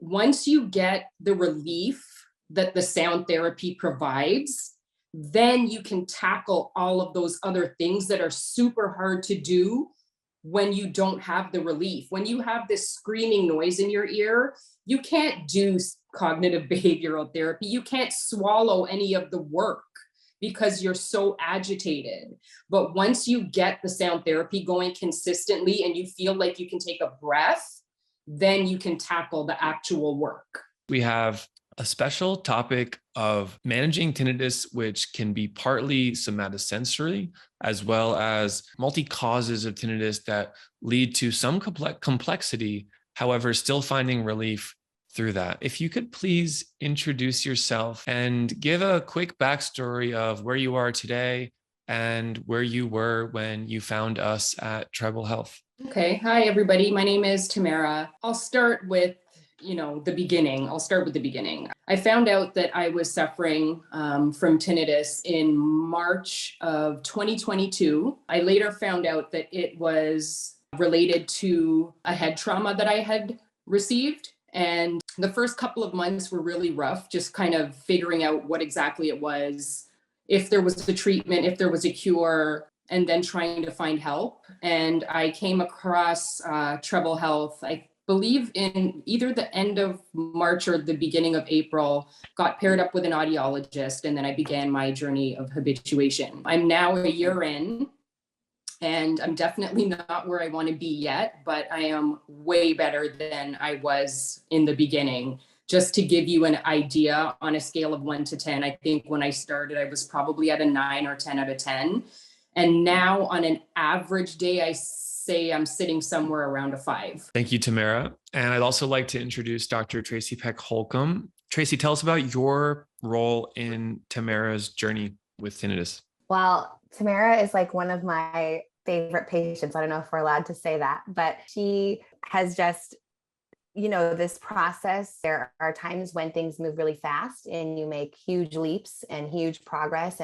once you get the relief that the sound therapy provides, then you can tackle all of those other things that are super hard to do when you don't have the relief. When you have this screaming noise in your ear, you can't do cognitive behavioral therapy. You can't swallow any of the work because you're so agitated. But once you get the sound therapy going consistently and you feel like you can take a breath, then you can tackle the actual work. We have a special topic of managing tinnitus, which can be partly somatosensory, as well as multi-causes of tinnitus that lead to some complexity, however, still finding relief through that. If you could please introduce yourself and give a quick backstory of where you are today and where you were when you found us at Treble Health. Okay. Hi, everybody. My name is Tamara. I'll start with the beginning. I found out that I was suffering from tinnitus in March of 2022. I later found out that it was related to a head trauma that I had received. And the first couple of months were really rough, just kind of figuring out what exactly it was, if there was a treatment, if there was a cure, and then trying to find help. And I came across Treble Health, I believe in either the end of March or the beginning of April, got paired up with an audiologist, and then I began my journey of habituation. I'm now a year in, and I'm definitely not where I want to be yet, but I am way better than I was in the beginning. Just to give you an idea, on a scale of 1 to 10, I think when I started, I was probably at a 9 or 10 out of 10. And now on an average day, I say I'm sitting somewhere around a 5. Thank you, Tamara. And I'd also like to introduce Dr. Tracy Peck-Holcomb. Tracy, tell us about your role in Tamara's journey with tinnitus. Well, Tamara is like one of my favorite patients. I don't know if we're allowed to say that, but she has just, this process. There are times when things move really fast and you make huge leaps and huge progress,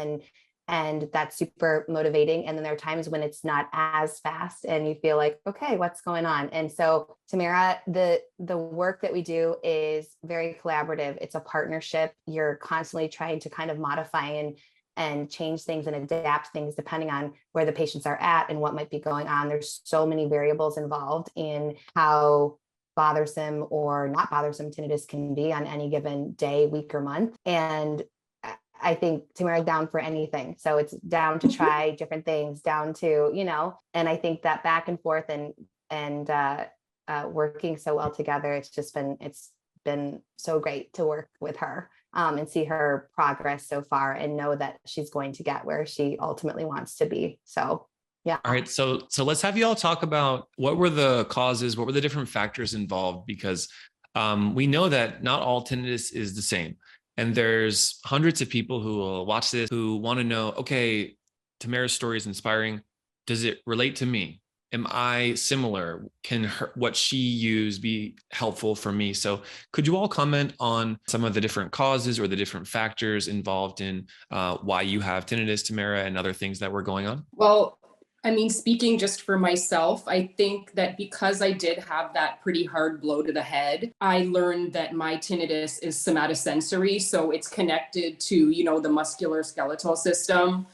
and that's super motivating. And then there are times when it's not as fast and you feel like, okay, what's going on? And so Tamara, the work that we do is very collaborative. It's a partnership. You're constantly trying to kind of modify and change things and adapt things depending on where the patients are at and what might be going on. There's so many variables involved in how bothersome or not bothersome tinnitus can be on any given day, week, or month. And I think Tamara's down for anything. So it's down to try different things, down to, and I think that back and forth and working so well together, it's been so great to work with her and see her progress so far and know that she's going to get where she ultimately wants to be. So, yeah. All right. So let's have you all talk about what were the causes, what were the different factors involved, because we know that not all tinnitus is the same. And there's hundreds of people who will watch this who want to know, okay, Tamara's story is inspiring. Does it relate to me? Am I similar? Can what she used be helpful for me? So could you all comment on some of the different causes or the different factors involved in why you have tinnitus, Tamara, and other things that were going on? Well, speaking just for myself, I think that because I did have that pretty hard blow to the head, I learned that my tinnitus is somatosensory. So it's connected to, the musculoskeletal system.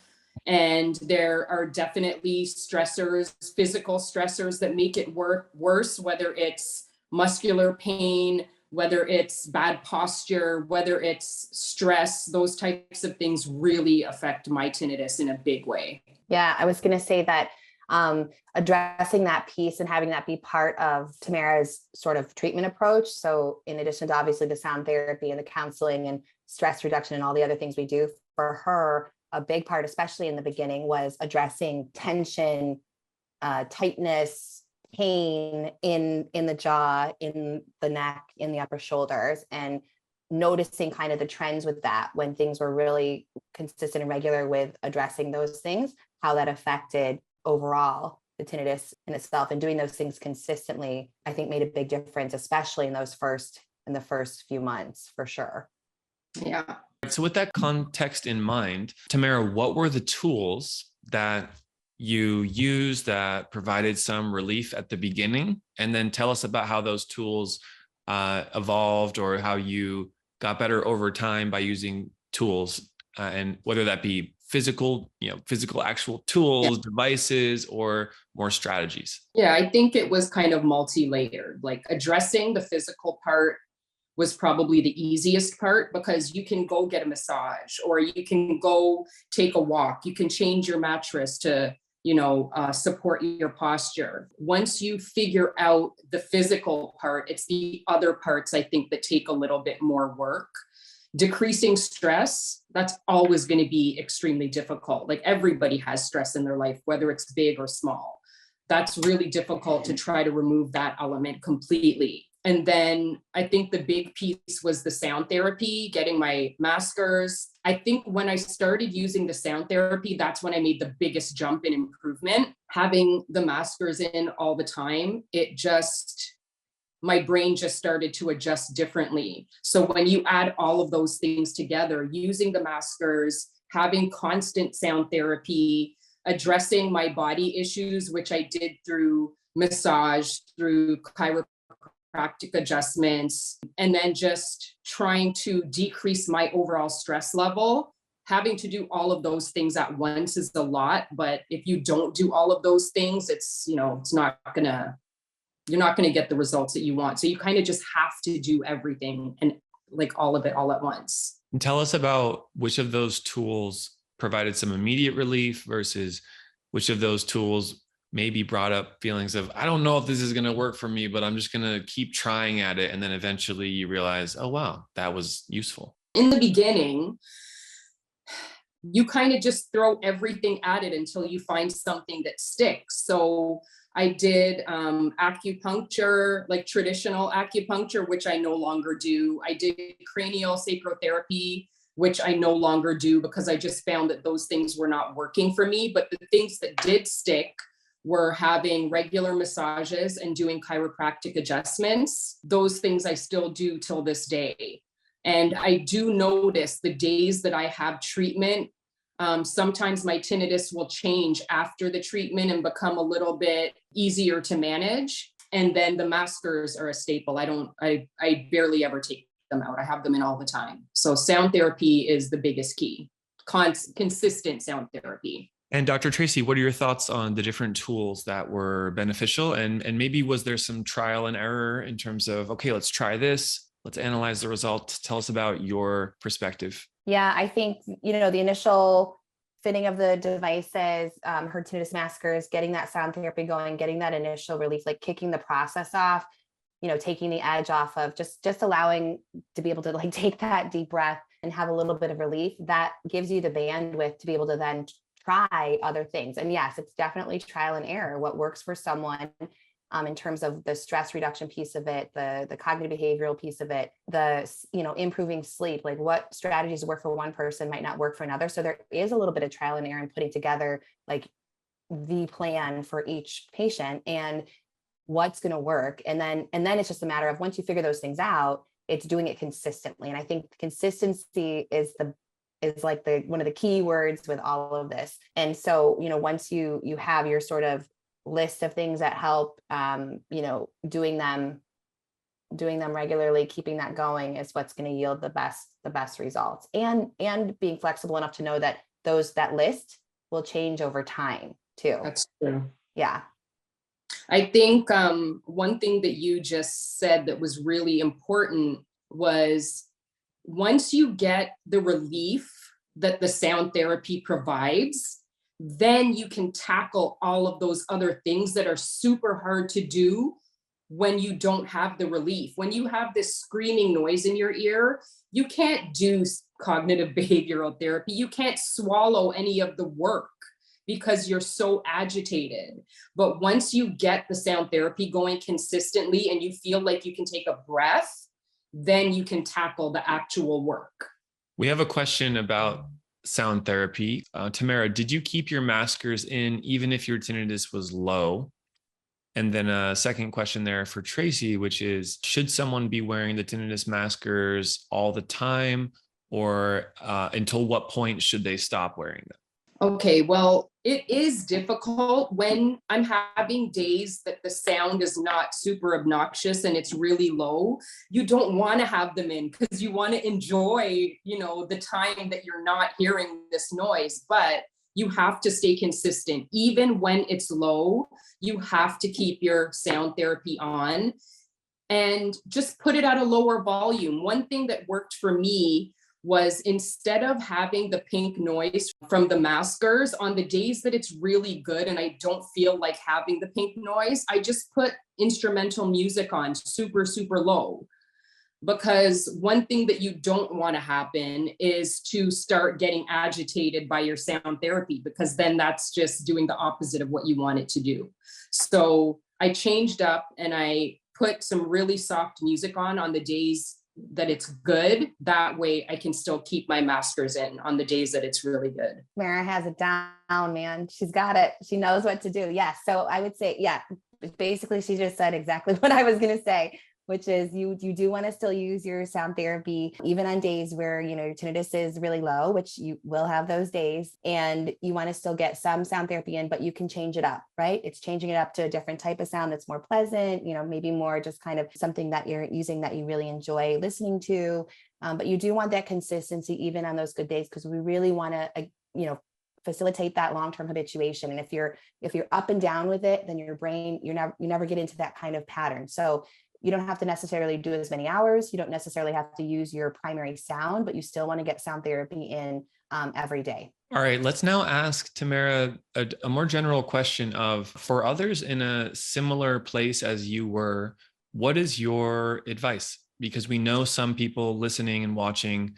And there are definitely stressors, physical stressors that make it worse, whether it's muscular pain, whether it's bad posture, whether it's stress. Those types of things really affect my tinnitus in a big way. Yeah, I was going to say that addressing that piece and having that be part of Tamara's sort of treatment approach. So in addition to obviously the sound therapy and the counseling and stress reduction and all the other things we do, for her, a big part, especially in the beginning, was addressing tension, tightness, pain in the jaw, in the neck, in the upper shoulders, and noticing kind of the trends with that when things were really consistent and regular with addressing those things, how that affected overall the tinnitus in itself. And doing those things consistently, I think, made a big difference, especially in the first few months, for sure. Yeah. So with that context in mind, Tamara, what were the tools that you used that provided some relief at the beginning? And then tell us about how those tools evolved or how you got better over time by using tools, and whether that be physical, physical actual tools, devices, or more strategies? Yeah, I think it was kind of multi-layered. Like addressing the physical part was probably the easiest part, because you can go get a massage, or you can go take a walk. You can change your mattress to, support your posture. Once you figure out the physical part, it's the other parts, I think, that take a little bit more work. Decreasing stress, that's always going to be extremely difficult. Like everybody has stress in their life, whether it's big or small. That's really difficult to try to remove that element completely. And then I think the big piece was the sound therapy, getting my maskers. I think when I started using the sound therapy, that's when I made the biggest jump in improvement. Having the maskers in all the time, my brain just started to adjust differently. So when you add all of those things together, using the maskers, having constant sound therapy, addressing my body issues, which I did through massage, through chiropractic adjustments, and then just trying to decrease my overall stress level. Having to do all of those things at once is a lot, but if you don't do all of those things, you're not going to get the results that you want. So you kind of just have to do everything and like all of it all at once. And tell us about which of those tools provided some immediate relief versus which of those tools maybe brought up feelings of, I don't know if this is going to work for me, but I'm just going to keep trying at it. And then eventually you realize, oh, wow, that was useful. In the beginning, you kind of just throw everything at it until you find something that sticks. So I did acupuncture, like traditional acupuncture, which I no longer do. I did cranial sacrotherapy, which I no longer do because I just found that those things were not working for me. But the things that did stick were having regular massages and doing chiropractic adjustments. Those things I still do till this day. And I do notice the days that I have treatment, sometimes my tinnitus will change after the treatment and become a little bit easier to manage. And then the maskers are a staple. I barely ever take them out. I have them in all the time. So sound therapy is the biggest key, consistent sound therapy. And Dr. Tracy, what are your thoughts on the different tools that were beneficial? And maybe was there some trial and error in terms of, okay, let's try this. Let's analyze the results. Tell us about your perspective. Yeah, I think, the initial fitting of the devices, her tinnitus maskers, getting that sound therapy going, getting that initial relief, like kicking the process off, taking the edge off of just allowing to be able to like take that deep breath and have a little bit of relief. That gives you the bandwidth to be able to then try other things. And yes, it's definitely trial and error. What works for someone in terms of the stress reduction piece of it, the cognitive behavioral piece of it, the, improving sleep, like what strategies work for one person might not work for another. So there is a little bit of trial and error in putting together like the plan for each patient and what's going to work. And then it's just a matter of once you figure those things out, it's doing it consistently. And I think consistency is like one of the key words with all of this. And so, once you have your sort of list of things that help, doing them regularly, keeping that going is what's going to yield the best results, and being flexible enough to know that that list will change over time too. That's true. Yeah. I think one thing that you just said that was really important was once you get the relief that the sound therapy provides, then you can tackle all of those other things that are super hard to do when you don't have the relief. When you have this screaming noise in your ear, you can't do cognitive behavioral therapy. You can't swallow any of the work because you're so agitated. But once you get the sound therapy going consistently and you feel like you can take a breath, then you can tackle the actual work. We have a question about sound therapy. Tamara, did you keep your maskers in even if your tinnitus was low? And then a second question there for Tracy, which is, should someone be wearing the tinnitus maskers all the time, or until what point should they stop wearing them? Okay, well, It is difficult when I'm having days that the sound is not super obnoxious and it's really low. You don't want to have them in because you want to enjoy, the time that you're not hearing this noise, but you have to stay consistent. Even when it's low, you have to keep your sound therapy on and just put it at a lower volume. One thing that worked for me was, instead of having the pink noise from the maskers, on the days that it's really good and I don't feel like having the pink noise, I just put instrumental music on super, super low. Because one thing that you don't want to happen is to start getting agitated by your sound therapy, because then that's just doing the opposite of what you want it to do. So I changed up and I put some really soft music on the days that it's good. That way I can still keep my maskers in on the days that it's really good. Mara has it down, man. She's got it. She knows what to do. Yeah. So I would say, yeah, basically she just said exactly what I was going to say, which is you do want to still use your sound therapy, even on days where, your tinnitus is really low, which you will have those days, and you want to still get some sound therapy in, but you can change it up, right? It's changing it up to a different type of sound that's more pleasant, maybe more just kind of something that you're using that you really enjoy listening to. But you do want that consistency even on those good days, because we really want to, facilitate that long-term habituation. And if you're up and down with it, then your brain, you never get into that kind of pattern. So you don't have to necessarily do as many hours. You don't necessarily have to use your primary sound, but you still want to get sound therapy in every day. All right, let's now ask Tamara a more general question of, for others in a similar place as you were, what is your advice? Because we know some people listening and watching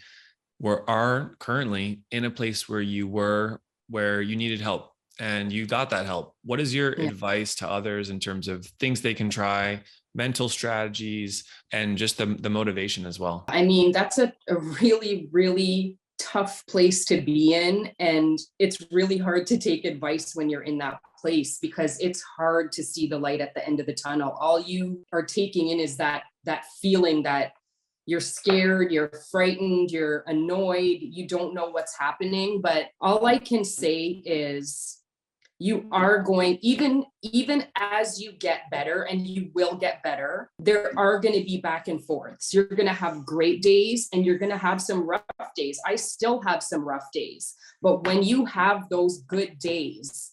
are currently in a place where you were, where you needed help and you got that help. What is your advice to others in terms of things they can try, mental strategies, and just the motivation as well? I mean, that's a really, really tough place to be in. And it's really hard to take advice when you're in that place, because it's hard to see the light at the end of the tunnel. All you are taking in is that feeling that you're scared, you're frightened, you're annoyed, you don't know what's happening. But all I can say is, you are going, even as you get better, and you will get better, there are going to be back and forths. You're going to have great days and you're going to have some rough days. I still have some rough days, but when you have those good days,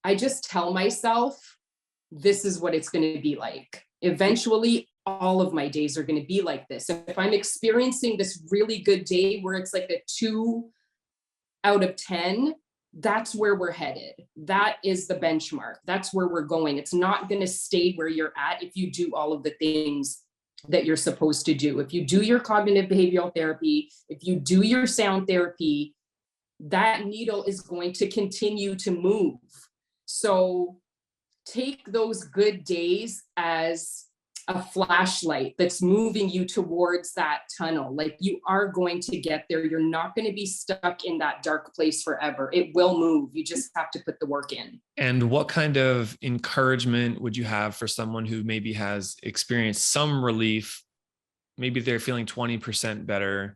I just tell myself, this is what it's going to be like. Eventually, all of my days are going to be like this. If I'm experiencing this really good day where it's like a 2 out of 10, that's where we're headed. That is the benchmark. That's where we're going. It's not going to stay where you're at if you do all of the things that you're supposed to do. If you do your cognitive behavioral therapy, if you do your sound therapy, that needle is going to continue to move. So take those good days as a flashlight that's moving you towards that tunnel. Like, you are going to get there. You're not going to be stuck in that dark place forever. It will move. You just have to put the work in. And what kind of encouragement would you have for someone who maybe has experienced some relief? Maybe they're feeling 20% better,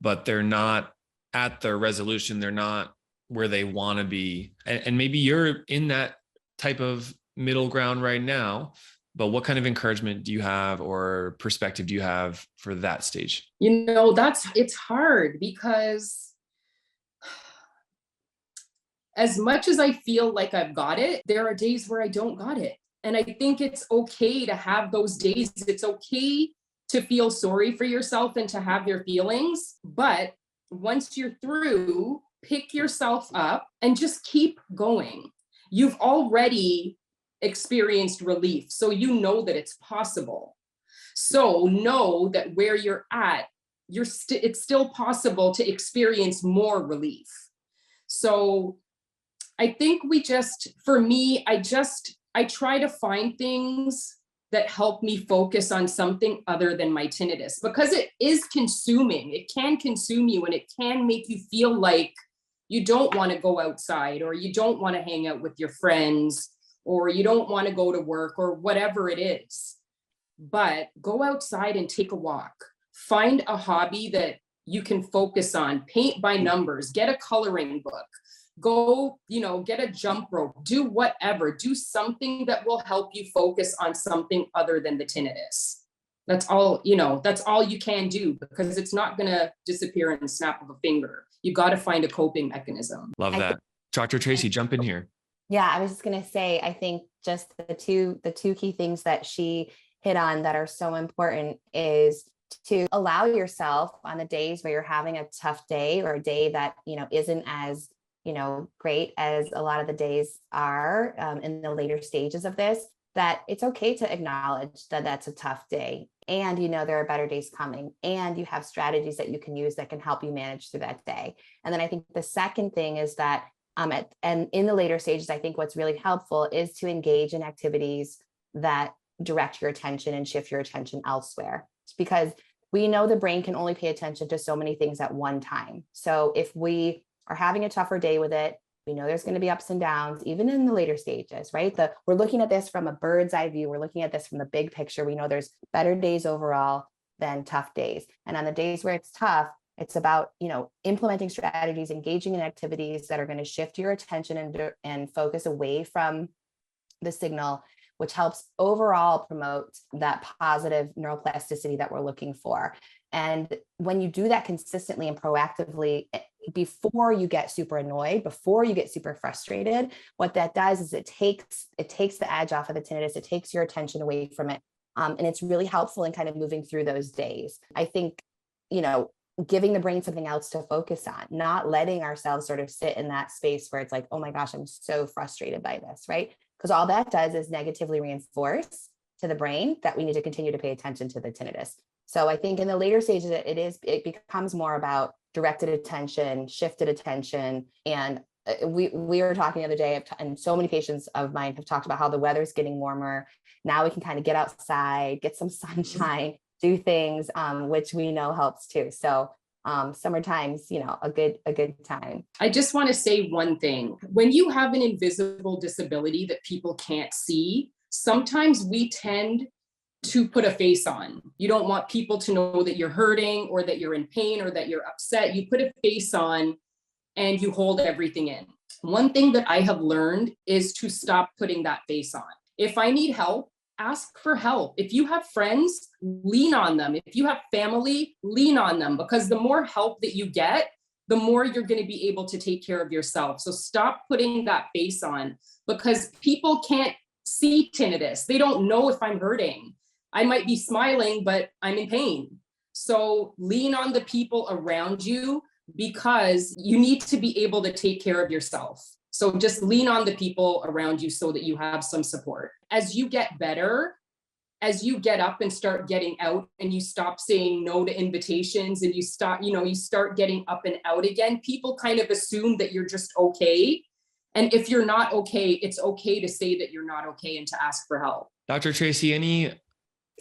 but they're not at their resolution. They're not where they want to be. And maybe you're in that type of middle ground right now. But what kind of encouragement do you have, or perspective do you have for that stage? It's hard, because as much as I feel like I've got it, there are days where I don't got it. And I think it's okay to have those days. It's okay to feel sorry for yourself and to have your feelings. But once you're through, pick yourself up and just keep going. You've already experienced relief, so you know that it's possible. So know that where you're at, it's still possible to experience more relief. So I think for me, I try to find things that help me focus on something other than my tinnitus, because it is consuming. It can consume you, and it can make you feel like you don't want to go outside, or you don't want to hang out with your friends, or you don't want to go to work, or whatever it is. But go outside and take a walk. Find a hobby that you can focus on. Paint by numbers. Get a coloring book. Go, get a jump rope, do whatever, do something that will help you focus on something other than the tinnitus. That's all, that's all you can do, because it's not going to disappear in the snap of a finger. You got to find a coping mechanism. Love that. Dr. Tracy, jump in here. Yeah, I was just going to say, I think just the two key things that she hit on that are so important is to allow yourself on the days where you're having a tough day, or a day that, isn't as, great as a lot of the days are in the later stages of this, that it's okay to acknowledge that that's a tough day. And, there are better days coming, and you have strategies that you can use that can help you manage through that day. And then I think the second thing is that and in the later stages, I think what's really helpful is to engage in activities that direct your attention and shift your attention elsewhere, because we know the brain can only pay attention to so many things at one time. So if we are having a tougher day with it, we know there's going to be ups and downs, even in the later stages, right? We're looking at this from a bird's eye view. We're looking at this from the big picture. We know there's better days overall than tough days. And on the days where it's tough, it's about, implementing strategies, engaging in activities that are going to shift your attention and focus away from the signal, which helps overall promote that positive neuroplasticity that we're looking for. And when you do that consistently and proactively, before you get super annoyed, before you get super frustrated, what that does is it takes the edge off of the tinnitus. It takes your attention away from it. And it's really helpful in kind of moving through those days. I think, giving the brain something else to focus on, not letting ourselves sort of sit in that space where it's like, oh my gosh, I'm so frustrated by this, right? Because all that does is negatively reinforce to the brain that we need to continue to pay attention to the tinnitus. So I think in the later stages, it becomes more about directed attention, shifted attention. And we were talking the other day, and so many patients of mine have talked about how the weather's getting warmer. Now we can kind of get outside, get some sunshine, do things, which we know helps too. So summertime's, a good time. I just want to say one thing. When you have an invisible disability that people can't see, sometimes we tend to put a face on. You don't want people to know that you're hurting, or that you're in pain, or that you're upset. You put a face on and you hold everything in. One thing that I have learned is to stop putting that face on. If I need help, ask for help. If you have friends, lean on them. If you have family, lean on them, because the more help that you get, the more you're going to be able to take care of yourself. So stop putting that face on, because people can't see tinnitus. They don't know if I'm hurting. I might be smiling, but I'm in pain. So lean on the people around you, because you need to be able to take care of yourself. So just lean on the people around you so that you have some support. As you get better, as you get up and start getting out, and you stop saying no to invitations, and you start getting up and out again, people kind of assume that you're just okay. And if you're not okay, it's okay to say that you're not okay and to ask for help. Dr. Tracy, any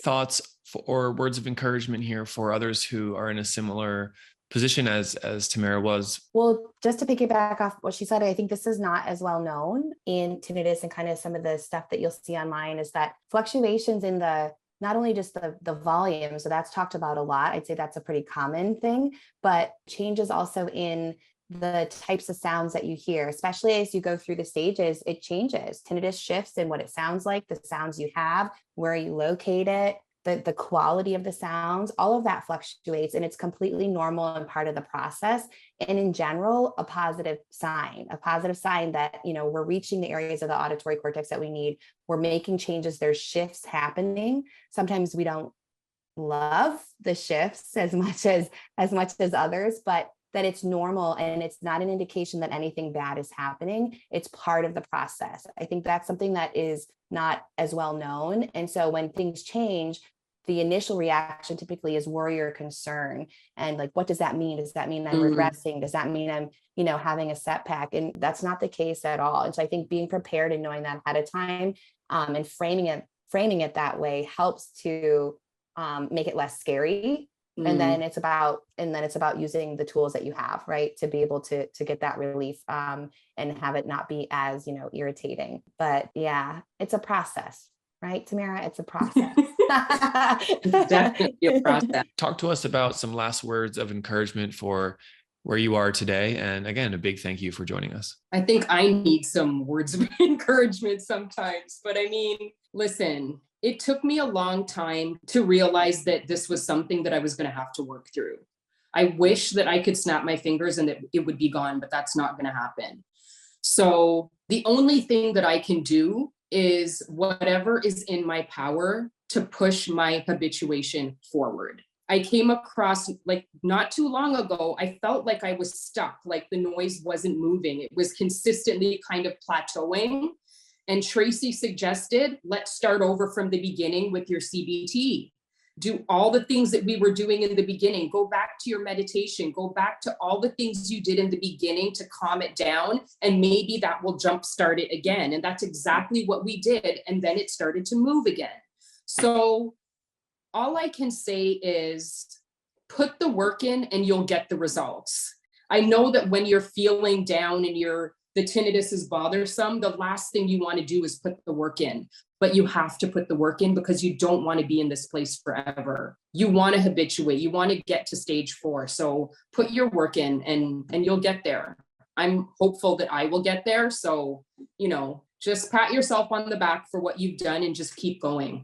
thoughts or words of encouragement here for others who are in a similar position as Tamara was? Well, just to piggyback off what she said, I think this is not as well known in tinnitus, and kind of some of the stuff that you'll see online is that fluctuations in not only just the volume, so that's talked about a lot. I'd say that's a pretty common thing, but changes also in the types of sounds that you hear, especially as you go through the stages, it changes. Tinnitus shifts in what it sounds like, the sounds you have, where you locate it, the quality of the sounds, all of that fluctuates, and it's completely normal and part of the process. And in general, a positive sign that, we're reaching the areas of the auditory cortex that we need. We're making changes. There's shifts happening. Sometimes we don't love the shifts as much as others, but that it's normal, and it's not an indication that anything bad is happening. It's part of the process. I think that's something that is not as well known. And so when things change, the initial reaction typically is worry or concern. And like, what does that mean? Does that mean I'm regressing? Does that mean I'm, having a setback? And that's not the case at all. And so I think being prepared and knowing that ahead of time, and framing it that way helps to make it less scary. And then it's about using the tools that you have, right, to be able to get that relief, and have it not be as, irritating. But yeah, it's a process, right, Tamara? It's a process. It's definitely a process. Talk to us about some last words of encouragement for where you are today. And again, a big thank you for joining us. I think I need some words of encouragement sometimes, but I mean, listen, it took me a long time to realize that this was something that I was going to have to work through. I wish that I could snap my fingers and that it would be gone, but that's not going to happen. So the only thing that I can do is whatever is in my power to push my habituation forward. I came across, like, not too long ago, I felt like I was stuck, like the noise wasn't moving. It was consistently kind of plateauing. And Tracy suggested, let's start over from the beginning with your CBT. Do all the things that we were doing in the beginning. Go back to your meditation. Go back to all the things you did in the beginning to calm it down. And maybe that will jumpstart it again. And that's exactly what we did. And then it started to move again. So all I can say is put the work in and you'll get the results. I know that when you're feeling down and the tinnitus is bothersome, the last thing you want to do is put the work in. But you have to put the work in because you don't want to be in this place forever. You want to habituate. You want to get to stage 4. So put your work in and you'll get there. I'm hopeful that I will get there. So, just pat yourself on the back for what you've done and just keep going.